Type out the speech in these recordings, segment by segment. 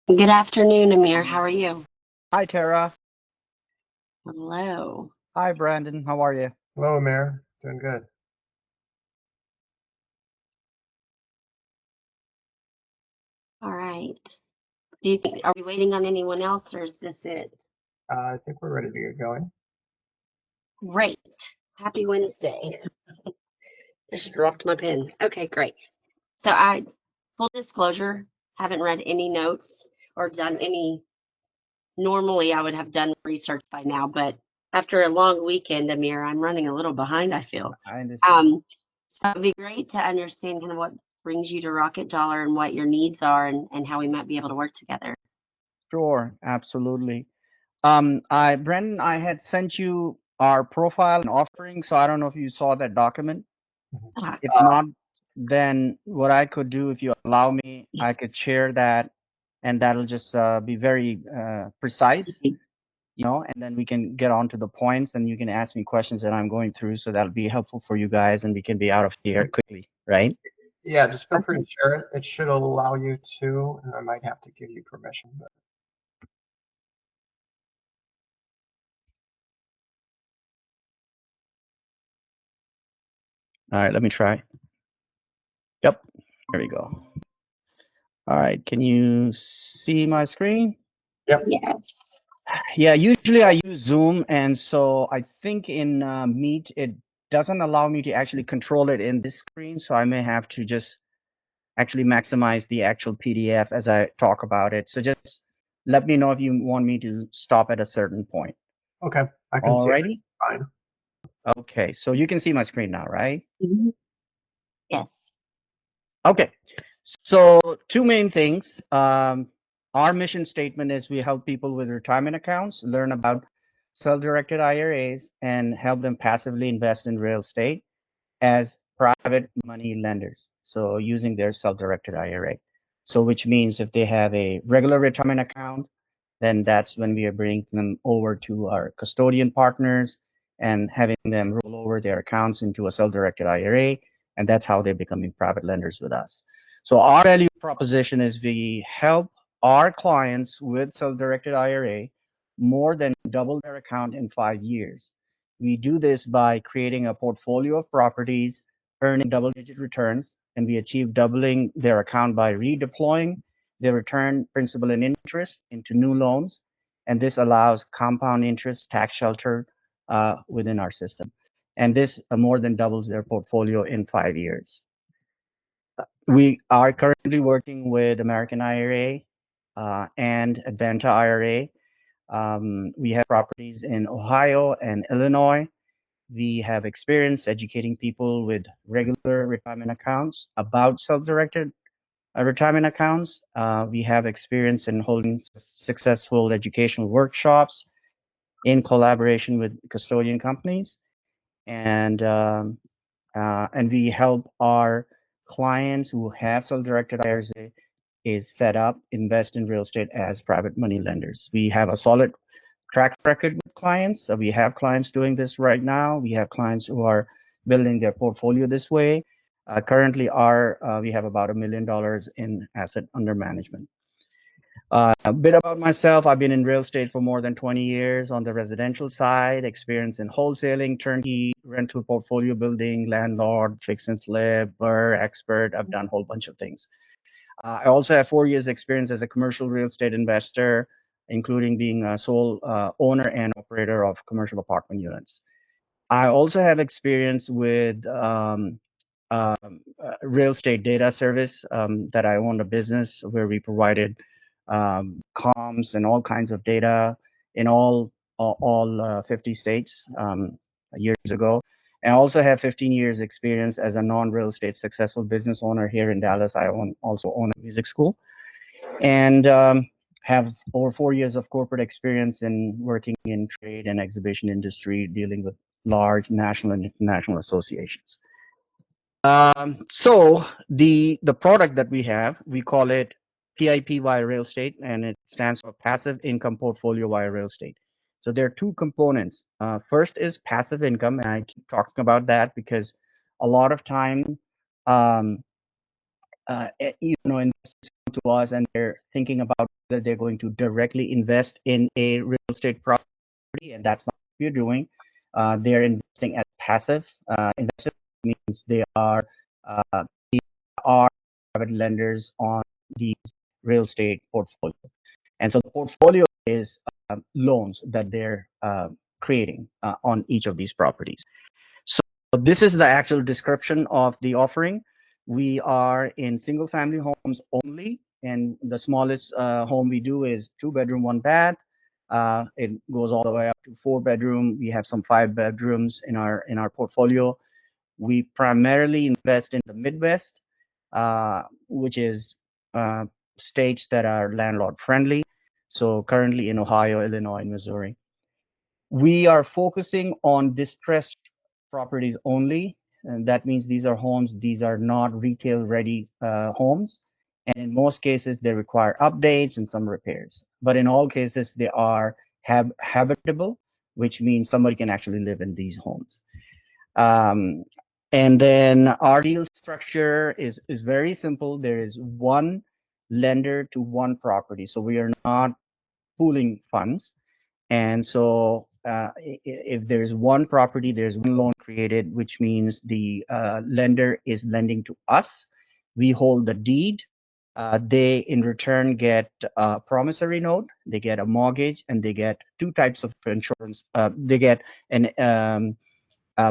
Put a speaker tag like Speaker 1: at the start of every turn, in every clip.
Speaker 1: Good afternoon, Amir. How are you?
Speaker 2: Hi, Tara.
Speaker 1: Hello.
Speaker 2: Hi, Brandon. How are you?
Speaker 3: Hello, Amir. Doing good.
Speaker 1: All right. Do you think, are we waiting on anyone else or is this it?
Speaker 3: I think we're ready to get going.
Speaker 1: Great. Happy Wednesday. Just dropped my pen. Okay, great. Full disclosure, haven't read any notes or done any. Normally, I would have done research by now, but after a long weekend, Amir, I'm running a little behind, I feel.
Speaker 2: I understand.
Speaker 1: So it'd be great to understand kind of what brings you to Rocket Dollar and what your needs are and how we might be able to work together.
Speaker 2: Sure, absolutely. Brandon, I had sent you our profile and offering, so I don't know if you saw that document.
Speaker 3: Mhm.
Speaker 1: Ah,
Speaker 2: If not, then what I could do, if you allow me, I could share that, and that'll just be very precise, and then we can get on to the points, and you can ask me questions that I'm going through, so that'll be helpful for you guys, and we can be out of here quickly, right?
Speaker 3: Yeah, just feel free to
Speaker 1: Perfect.
Speaker 3: share it. It should allow you to, and I might have to give you permission. But
Speaker 2: All right, let me try. Yep, there we go. All right, can you see my screen?
Speaker 3: yep.
Speaker 1: Yes.
Speaker 2: Yeah, usually I use Zoom, and so I think in Meet it doesn't allow me to actually control it in this screen, so I may have to just actually maximize the actual PDF as I talk about it. So just let me know if you want me to stop at a certain point.
Speaker 3: Okay, I can see it
Speaker 2: Alrighty?
Speaker 3: fine.
Speaker 2: Okay, so you can see my screen now, right?
Speaker 1: Mhm. Yes.
Speaker 2: Okay, so two main things. Our mission statement is we help people with retirement accounts learn about self-directed IRAs and help them passively invest in real estate as private money lenders. So using their self-directed IRA. So which means if they have a regular retirement account, then that's when we are bringing them over to our custodian partners and having them roll over their accounts into a self-directed IRA, and that's how they're becoming private lenders with us. So our value proposition is we help our clients with self-directed IRA more than double their account in 5 years. We do this by creating a portfolio of properties, earning double-digit returns, and we achieve doubling their account by redeploying they return principal and interest into new loans, and this allows compound interest tax shelter within our system. And this more than doubles their portfolio in 5 years. We are currently working with American IRA and Advanta IRA. We have properties in Ohio and Illinois. We have experience educating people with regular retirement accounts about self-directed retirement accounts. We have experience in holding successful educational workshops in collaboration with custodian companies, and and we help our clients who have self-directed IRAs is set up invest in real estate as private money lenders. We have a solid track record with clients. So we have clients doing this right now. We have clients who are building their portfolio this way. Currently, we have about $1 million in asset under management. A bit about myself. I've been in real estate for more than 20 years on the residential side, experience in wholesaling, turnkey, rental portfolio building, landlord, fix and flip, BRRRR expert. I've done a whole bunch of things. I also have 4 years experience as a commercial real estate investor, including being a sole owner and operator of commercial apartment units. I also have experience with real estate data service that I owned a business where we provided comms and all kinds of data in all 50 states years ago. And I also have 15 years experience as a non-real estate successful business owner here in Dallas. Also own a music school and have over 4 years of corporate experience in working in trade and exhibition industry, dealing with large national and international associations. So the product that we have, we call it PIP via real estate, and it stands for passive income portfolio via real estate. So there are two components. First is passive income, and I keep talking about that because a lot of time, investors come to us and they're thinking about whether they're going to directly invest in a real estate property, and that's not what you're doing. They're investing as passive investors, means uh, they are private lenders on these real estate portfolio. And so the portfolio is loans that they're creating on each of these properties. So this is the actual description of the offering. We are in single family homes only, and the smallest home we do is 2-bedroom, 1 bath. It goes all the way up to 4-bedroom. We have some 5 bedrooms in our portfolio. We primarily invest in the Midwest, which is states that are landlord friendly. So currently in Ohio, Illinois, and Missouri. We are focusing on distressed properties only. And that means these are homes, these are not retail ready homes. And in most cases, they require updates and some repairs. But in all cases, they are habitable, which means somebody can actually live in these homes. And then our deal structure is very simple. There is one lender to one property. So we are not pooling funds. And so if there's one property, there's one loan created, which means the lender is lending to us. We hold the deed. They in return get a promissory note, they get a mortgage, and they get two types of insurance. They get an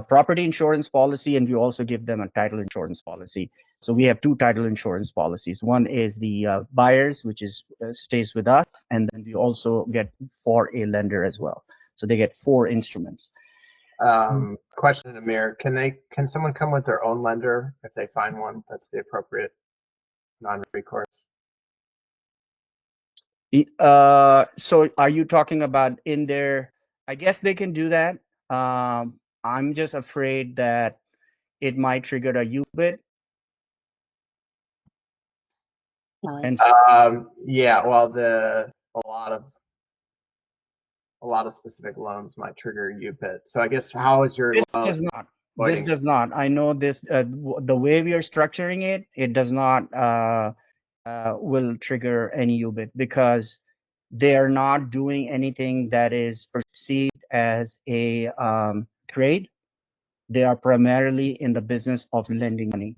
Speaker 2: property insurance policy, and we also give them a title insurance policy. So we have two title insurance policies. One is the buyers, which is stays with us, and then we also get for a lender as well. So they get 4 instruments.
Speaker 3: Question, Amir, can someone come with their own lender if they find one that's the appropriate non-recourse?
Speaker 2: So are you talking about in their? I guess they can do that. I'm just afraid that it might trigger a UBIT. And
Speaker 3: Yeah, well, a lot of specific loans might trigger UBIT. So I guess how is your
Speaker 2: this
Speaker 3: loan?
Speaker 2: does not. This does not. I know this. The way we are structuring it, it does not will trigger any UBIT because they are not doing anything that is perceived as a trade. They are primarily in the business of lending money,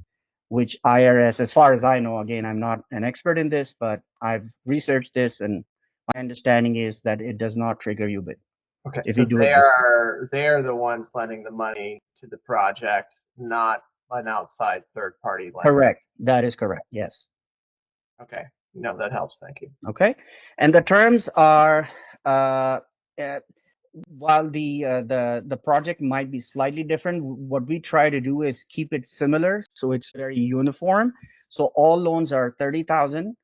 Speaker 2: which IRS, as far as I know, again, I'm not an expert in this, but I've researched this, and my understanding is that it does not trigger UBIT.
Speaker 3: Okay,
Speaker 2: if
Speaker 3: so
Speaker 2: you do
Speaker 3: they
Speaker 2: it
Speaker 3: are the ones lending the money to the project, not an outside third party lender.
Speaker 2: Correct. That is correct. Yes.
Speaker 3: Okay, no, that helps. Thank you.
Speaker 2: Okay. And the terms are uh, uh, while the project might be slightly different, what we try to do is keep it similar, so it's very uniform. So all loans are 30,000,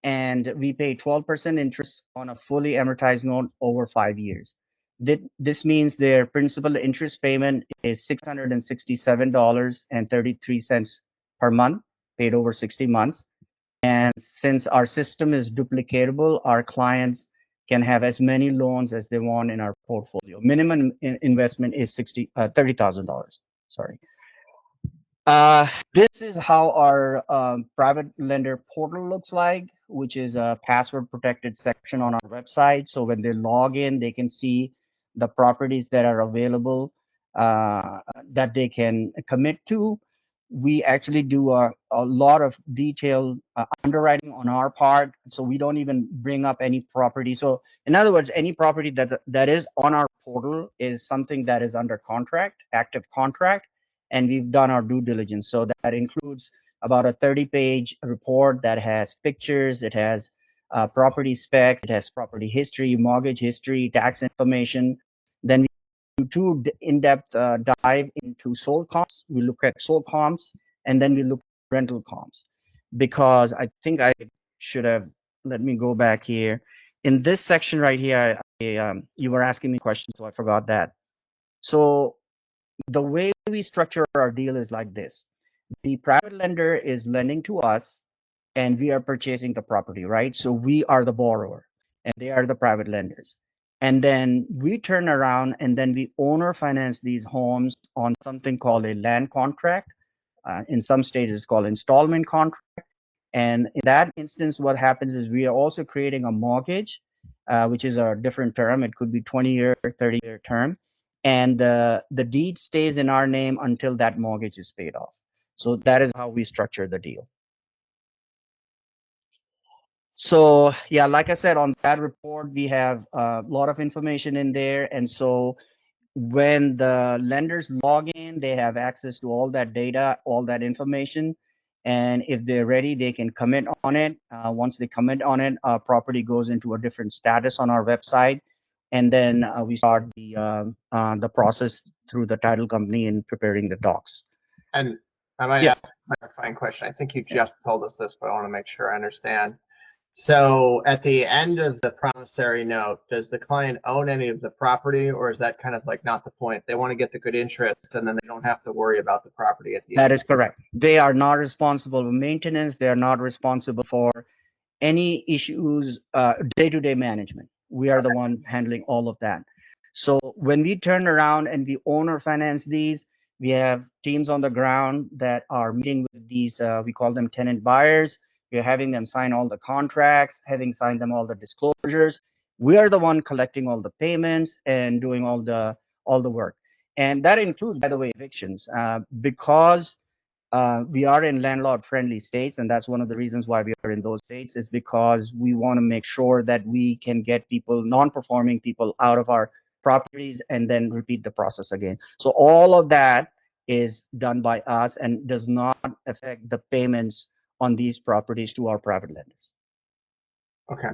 Speaker 2: and we pay 12% interest on a fully amortized loan over 5 years. This means their principal interest payment is $667.33 per month, paid over 60 months. And since our system is duplicatable, our clients can have as many loans as they want in our portfolio. Minimum investment is $30,000. Sorry. This is how our private lender portal looks like, which is a password protected section on our website. So when they log in, they can see the properties that are available that they can commit to. We actually do a lot of detailed underwriting on our part, so we don't even bring up any property. So in other words, any property that is on our portal is something that is under contract, active contract, and we've done our due diligence. So that includes about a 30-page report that has pictures, it has property specs, it has property history, mortgage history, tax information. Then we do two in-depth dive into sold comps. We look at sold comps, and then we look at rental comps. Because I think I should have, let me go back here. In this section right here, you were asking me questions, so I forgot that. So the way we structure our deal is like this. The private lender is lending to us, and we are purchasing the property, right? So we are the borrower, and they are the private lenders. And then we turn around and then we owner finance these homes on something called a land contract. In some states, it's called installment contract. And in that instance, what happens is we are also creating a mortgage, which is a different term. It could be 20-year, 30-year term. And the deed stays in our name until that mortgage is paid off. So that is how we structure the deal. So yeah, like I said, on that report, we have a lot of information in there. And so when the lenders log in, they have access to all that data, all that information. And if they're ready, they can commit on it. Once they commit on it, our property goes into a different status on our website. And then we start the process through the title company in preparing the docs.
Speaker 3: And I might
Speaker 2: Yes.
Speaker 3: ask a clarifying question. I think you just told us this, but I want to make sure I understand. So at the end of the promissory note, does the client own any of the property, or is that kind of like not the point? They want to get the good interest and then they don't have to worry about the property at the end.
Speaker 2: That is correct. They are not responsible for maintenance. They are not responsible for any issues, day-to-day management. We are the one handling all of that. So when we turn around and we owner finance these, we have teams on the ground that are meeting with these, we call them tenant buyers. We're having them sign all the contracts, having signed them all the disclosures. We are the one collecting all the payments and doing all the work. And that includes, by the way, evictions, because we are in landlord-friendly states, and that's one of the reasons why we are in those states, is because we want to make sure that we can get people, non-performing people, out of our properties and then repeat the process again. So all of that is done by us and does not affect the payments on these properties to our private lenders.
Speaker 3: Okay.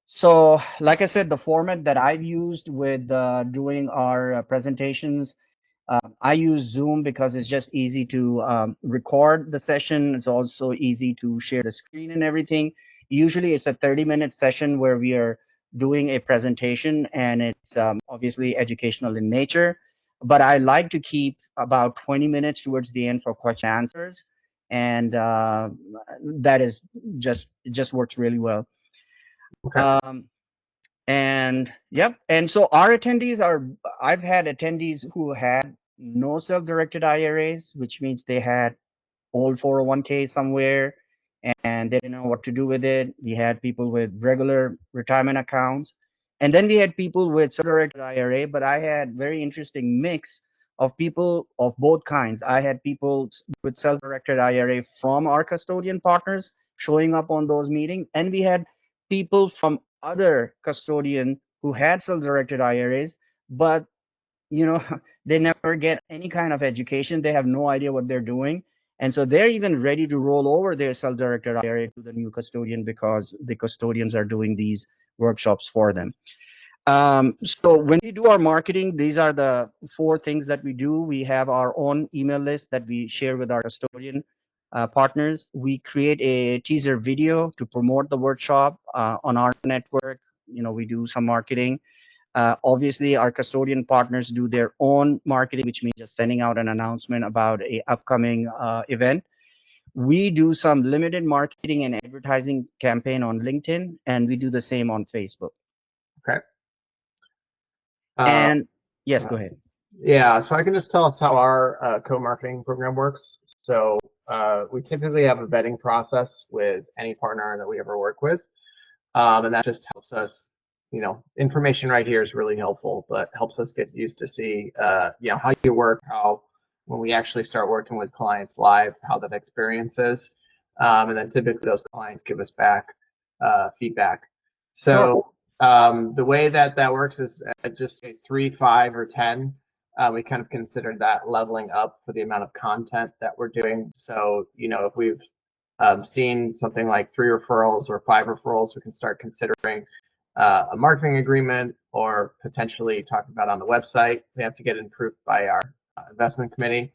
Speaker 2: So, like I said, the format that I've used with doing our presentations, I use Zoom because it's just easy to record the session. It's also easy to share the screen and everything. Usually it's a 30-minute session where we are doing a presentation, and it's obviously educational in nature. But I like to keep about 20 minutes towards the end for question and answers. And that is it just works really well.
Speaker 3: Okay.
Speaker 2: And yep. And so our attendees I've had attendees who had no self-directed IRAs, which means they had old 401k somewhere and they didn't know what to do with it. We had people with regular retirement accounts. And then we had people with self-directed IRA, but I had very interesting mix of people of both kinds. I had people with self-directed IRA from our custodian partners showing up on those meetings, and we had people from other custodian who had self-directed IRAs, but they never get any kind of education. They have no idea what they're doing. And so they're even ready to roll over their self-directed IRA to the new custodian because the custodians are doing these workshops for them. So when we do our marketing, these are the 4 things that we do. We have our own email list that we share with our custodian partners. We create a teaser video to promote the workshop on our network. We do some marketing. Obviously, our custodian partners do their own marketing, which means just sending out an announcement about a upcoming event. We do some limited marketing and advertising campaign on LinkedIn, and we do the same on Facebook.
Speaker 3: Okay.
Speaker 2: And yes, go ahead.
Speaker 3: Yeah, so I can just tell us how our co-marketing program works. So we typically have a vetting process with any partner that we ever work with. And that just helps us, information right here is really helpful, but helps us get used to see, how you work, how when we actually start working with clients live, how that experience is. And then typically those clients give us back feedback. So the way that works is just say 3, 5, or 10. We kind of consider that leveling up for the amount of content that we're doing. So, if we've seen something like 3 referrals or 5 referrals, we can start considering a marketing agreement or potentially talking about on the website. We have to get it approved by our investment committee.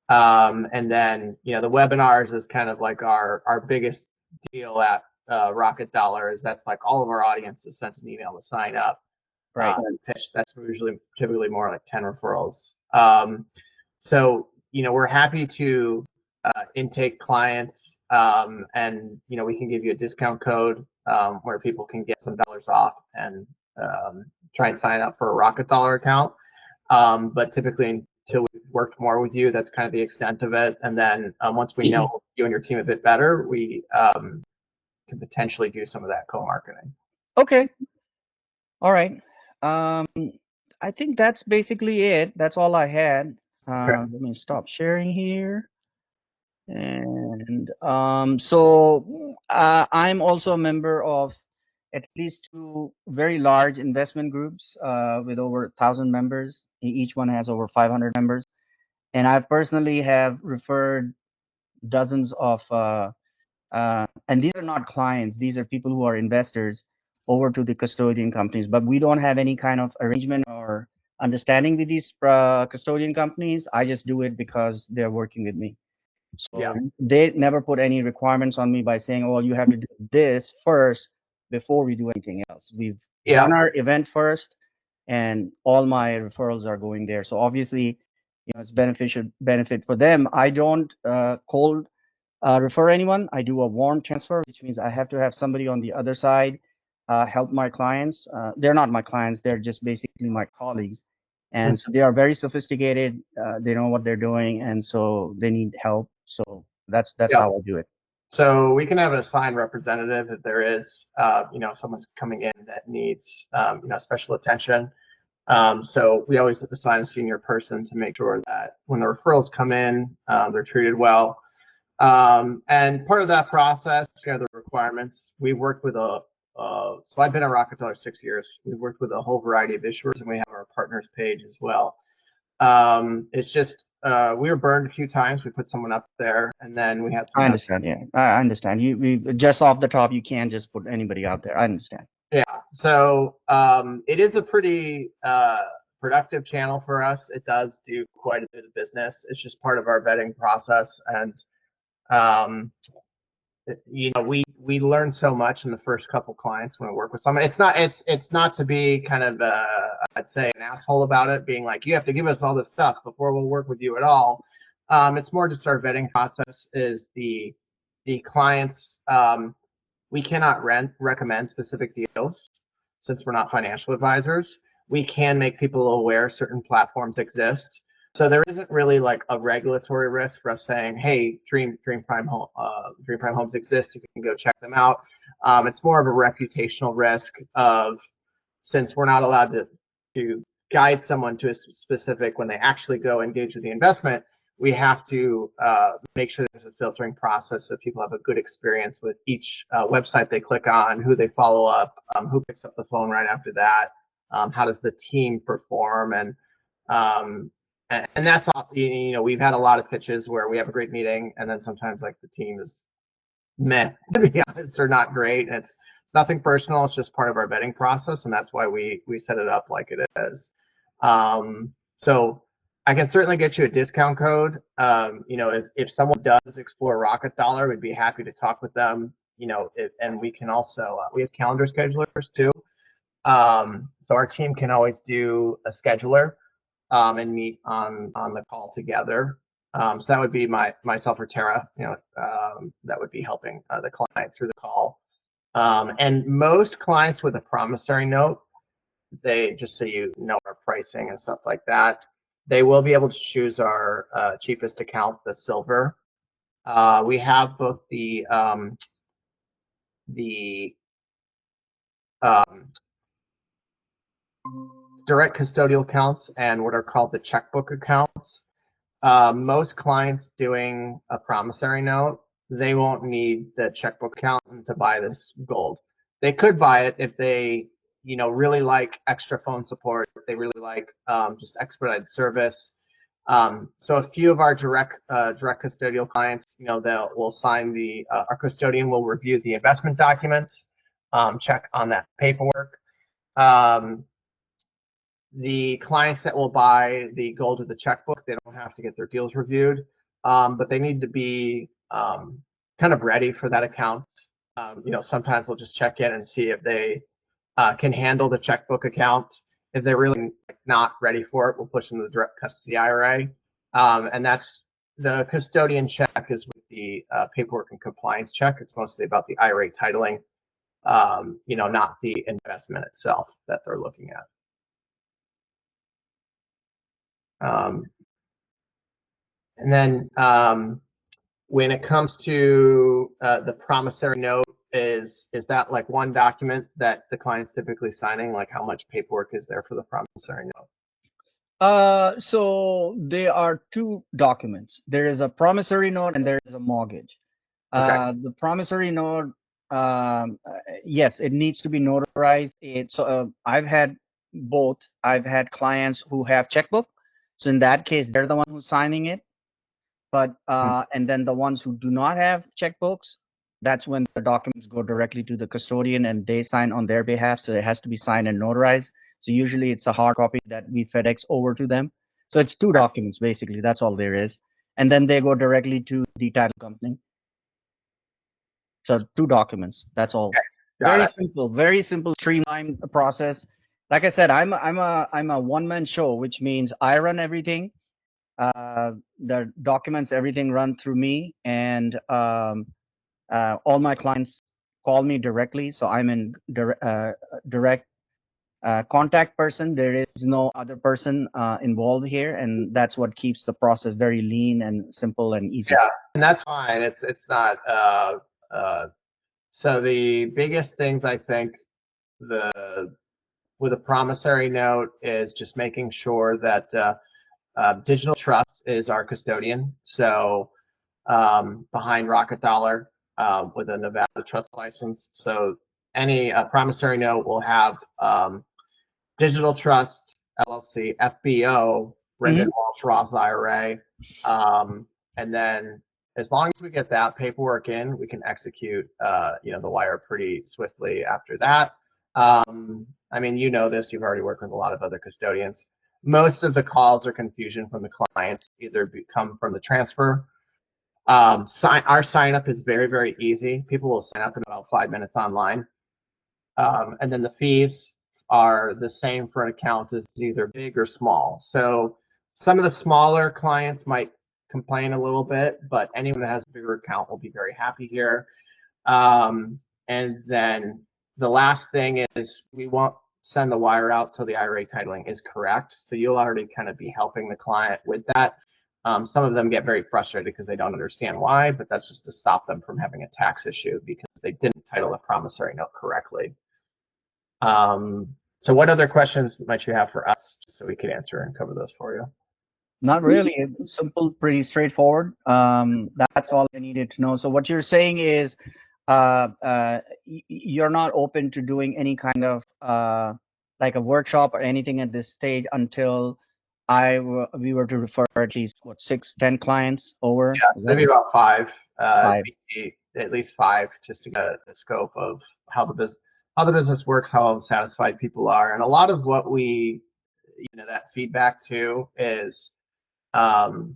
Speaker 3: And then, the webinars is kind of like our biggest deal at Rocket Dollar. Is that's like all of our audience is sent an email to sign up.
Speaker 2: Right.
Speaker 3: Pitch. That's typically more like 10 referrals. So, we're happy to intake clients, and we can give you a discount code where people can get some dollars off and try and sign up for a Rocket Dollar account. But typically till we've worked more with you. That's kind of the extent of it. And then once we know you and your team a bit better, we can potentially do some of that co-marketing.
Speaker 2: Okay. All right. I think that's basically it. That's all I had.
Speaker 3: Okay.
Speaker 2: Let me stop sharing here. And so I'm also a member of at least 2 very large investment groups with over 1,000 members. Each one has over 500 members. And I personally have referred dozens of, and these are not clients, these are people who are investors over to the custodian companies. But we don't have any kind of arrangement or understanding with these custodian companies. I just do it because they're working with me. So
Speaker 3: Yeah.
Speaker 2: they never put any requirements on me by saying, oh, you have to do this first before we do anything else. We've done our event first, and all my referrals are going there. So obviously, it's benefit for them. I don't cold refer anyone. I do a warm transfer, which means I have to have somebody on the other side help my clients. They're not my clients. They're just basically my colleagues. And so they are very sophisticated. They know what they're doing, and so they need help. So that's how I do it.
Speaker 3: So we can have an assigned representative if there is, someone's coming in that needs, special attention. So we always assign a senior person to make sure that when the referrals come in, they're treated well. And part of that process, the requirements, we worked with so I've been at Rockefeller 6 years. We've worked with a whole variety of issuers, and we have our partners page as well. It's just we were burned a few times. We put someone up there, and then we had some.
Speaker 2: I understand. Yeah, I understand. We just off the top, you can't just put anybody out there. I understand.
Speaker 3: Yeah. So it is a pretty productive channel for us. It does do quite a bit of business. It's just part of our vetting process, and we learn so much in the first couple clients when we work with someone. It's not to be kind of I'd say an asshole about it, being like, you have to give us all this stuff before we'll work with you at all. It's more just our vetting process is the clients. We cannot recommend specific deals since we're not financial advisors. We can make people aware certain platforms exist. So there isn't really like a regulatory risk for us saying, hey, Dream Prime Homes exist. You can go check them out. It's more of a reputational risk of, since we're not allowed to guide someone to a specific when they actually go engage with the investment, we have to make sure there's a filtering process so people have a good experience with each website they click on, who they follow up, who picks up the phone right after that, how does the team perform, and that's all. We've had a lot of pitches where we have a great meeting, and then sometimes like the team is meh, to be honest, or not great. And it's nothing personal. It's just part of our vetting process, and that's why we set it up like it is. So I can certainly get you a discount code. If someone does explore Rocket Dollar, we'd be happy to talk with them. And we can also we have calendar schedulers too. So our team can always do a scheduler and meet on the call together. So that would be myself or Tara. That would be helping the client through the call. And most clients with a promissory note, they, just so you know our pricing and stuff like that, they will be able to choose our cheapest account, the silver. We have both the direct custodial accounts and what are called the checkbook accounts. Most clients doing a promissory note, they won't need the checkbook account to buy this gold. They could buy it if they really like extra phone support, if they really like just expedited service. So a few of our direct custodial clients, we'll sign our custodian will review the investment documents, check on that paperwork. The clients that will buy the gold with the checkbook, they don't have to get their deals reviewed, but they need to be kind of ready for that account. Sometimes we'll just check in and see if they can handle the checkbook account. If they're really not ready for it, we'll push them to the direct custody IRA. And that's the custodian check is with the paperwork and compliance check. It's mostly about the IRA titling, not the investment itself that they're looking at. And then when it comes to the promissory note, is that like one document that the client's typically signing? Like how much paperwork is there for the promissory note?
Speaker 2: So there are two documents. There is a promissory note and there is a mortgage.
Speaker 3: Okay.
Speaker 2: The promissory note, yes, it needs to be notarized. I've had both. I've had clients who have checkbook. So in that case, they're the one who's signing it. But and then the ones who do not have checkbooks, that's when the documents go directly to the custodian and they sign on their behalf. So it has to be signed and notarized. So usually it's a hard copy that we FedEx over to them. So it's two documents basically. That's all there is. And then they go directly to the title company. So two documents. That's all.
Speaker 3: Got it.
Speaker 2: Very simple, streamlined process. Like I said, I'm a one-man show, which means I run everything. The documents, everything run through me, and all my clients call me directly. So I'm in direct contact person. There is no other person involved here, and that's what keeps the process very lean and simple and easy.
Speaker 3: Yeah, and that's fine. It's not. So the biggest things I think with a promissory note is just making sure that Digital Trust is our custodian. So behind Rocket Dollar with a Nevada trust license. So any promissory note will have Digital Trust LLC, FBO, Brendan Walsh Roth IRA, and then as long as we get that paperwork in, we can execute the wire pretty swiftly after that. I mean, you know this, you've already worked with a lot of other custodians. Most of the calls or confusion from the clients either come from the transfer. Our sign up is very, very easy. People will sign up in about 5 minutes online. And then the fees are the same for an account as either big or small. So some of the smaller clients might complain a little bit, but anyone that has a bigger account will be very happy here. And then the last thing is we won't send the wire out till the IRA titling is correct. So you'll already kind of be helping the client with that. Some of them get very frustrated because they don't understand why, but that's just to stop them from having a tax issue because they didn't title the promissory note correctly. So what other questions might you have for us so we could answer and cover those for you?
Speaker 2: Not really. It's simple, pretty straightforward. That's all I needed to know. So what you're saying is you're not open to doing any kind of like a workshop or anything at this stage until we were to refer at least 6-10 clients over.
Speaker 3: Yeah, maybe about five.
Speaker 2: Five.
Speaker 3: At least five, just to get a scope of how the business works, how satisfied people are, and a lot of what we, that feedback too is, we'll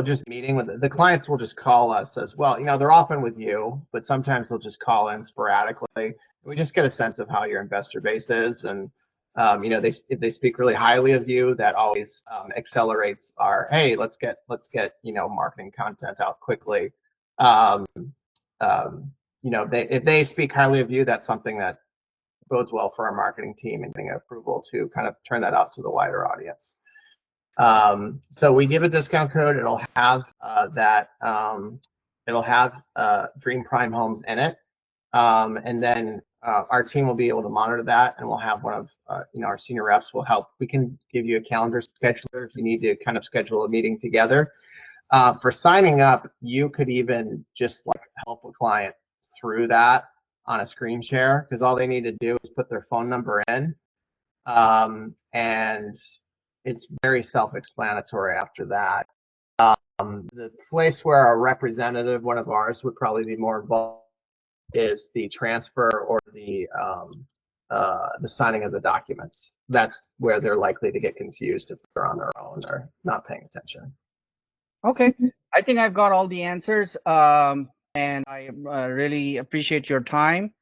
Speaker 3: just meeting with the clients will just call us as well. They're often with you, but sometimes they'll just call in sporadically. We just get a sense of how your investor base is, and if they speak really highly of you, that always accelerates our, hey, let's get marketing content out quickly. If they speak highly of you, that's something that bodes well for our marketing team and getting approval to kind of turn that out to the wider audience. So we give a discount code. It'll have Dream Prime Homes in it, and then our team will be able to monitor that, and we'll have one of our senior reps will help. We can give you a calendar scheduler if you need to kind of schedule a meeting together. For signing up, you could even just like help a client through that on a screen share, because all they need to do is put their phone number in, and it's very self-explanatory after that. The place where our representative, one of ours, would probably be more involved is the transfer or the signing of the documents. That's where they're likely to get confused if they're on their own or not paying attention.
Speaker 2: Okay, I think I've got all the answers, and I really appreciate your time,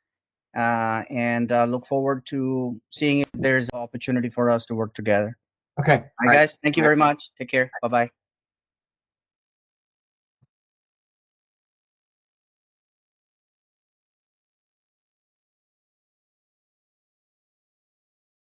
Speaker 2: and look forward to seeing if there's an opportunity for us to work together.
Speaker 3: Okay.
Speaker 2: All right, guys, thank you very much. Take care. Bye-bye.